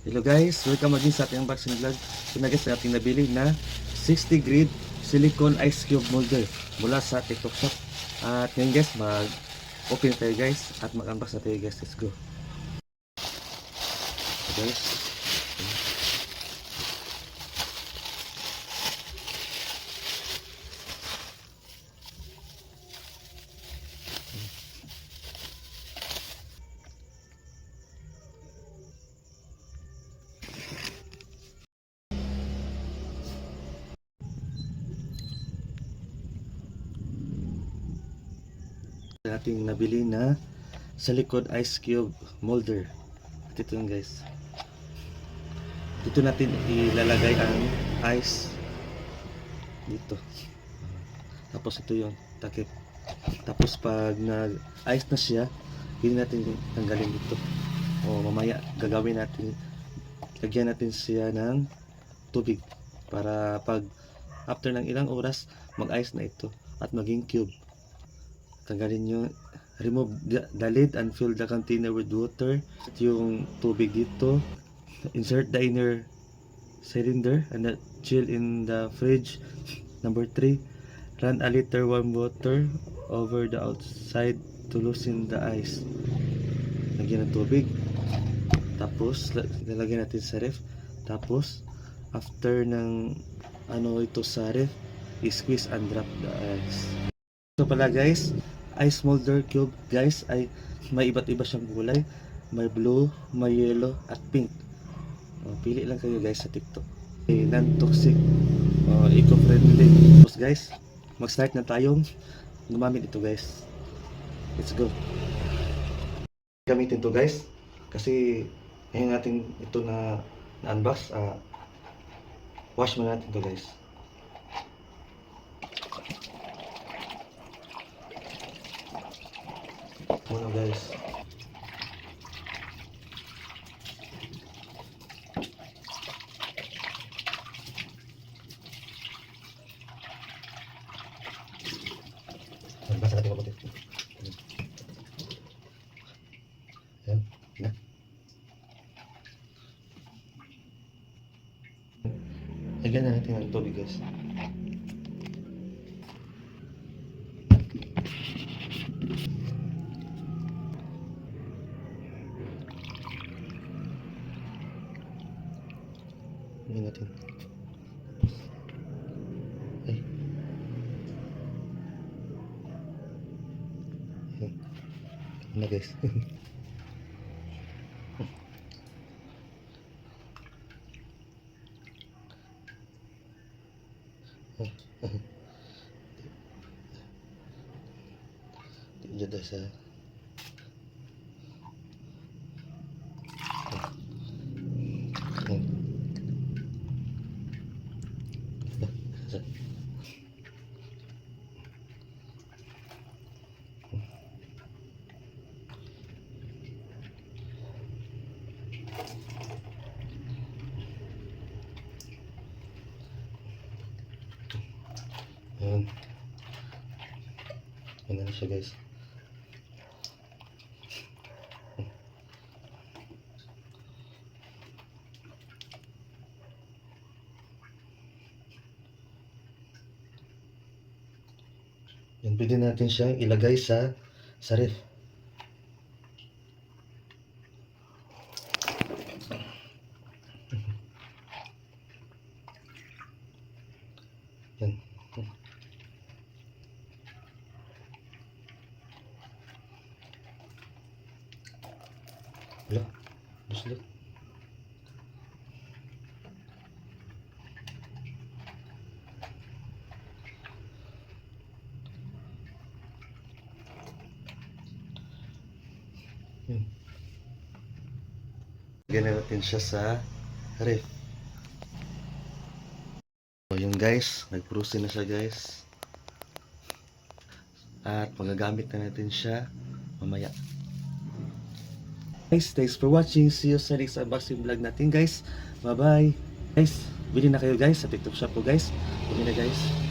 Hello guys, welcome again sa ating unboxing vlog. So na guys, ating nabili na 60 grid silicone ice cube molder mula sa TikTok shop. At ngayon guys, mag-open tayo guys at mag-unbox na tayo guys. Let's go. So guys, ating nabili na silicone ice cube molder. At ito yun guys. Dito natin ilalagay ang ice dito. Tapos ito yung takip. Tapos pag nag-ice na siya, hindi natin tanggalin dito. O mamaya gagawin natin, lagyan natin siya ng tubig para pag after ng ilang oras mag-ice na ito at maging cube. Tanggalin nyo, remove the lid and fill the container with water. Yung tubig dito, insert the inner cylinder and chill in the fridge. Number 3, run a liter warm water over the outside to loosen the ice. Lagyan ng tubig, tapos lalagyan natin sa ref. Tapos after ng ito sa ref, i-squeeze and drop the ice. So pala guys, ice molder cube guys ay may iba't iba siyang kulay. May blue, may yellow at pink. Pili lang kayo guys sa TikTok. Non-toxic, eco-friendly. Tapos guys, mag-start na tayong gumamit ito guys. Let's go. Gamitin to guys kasi ngayon natin ito na unbox. Wash muna natin to guys. Muna guys. Basta natin kapatid. Ayan. Na. Lagyan na natin ang tubig guys. Lagyan natin. Ay. Ayan. Na guys. Diyan tayo sa Ayan. Ayan na siya guys. Yan, pwede natin siyang ilagay sa ref. Yan. Wala. Buslo. Yan. Lagyan natin siya sa ref. So yun guys, nag-frozen na siya guys. At magagamit na natin siya mamaya. Guys, thanks for watching. See you sa next unboxing vlog natin guys. Bye bye. Guys, bili na kayo guys sa TikTok shop ko guys. Bili na guys.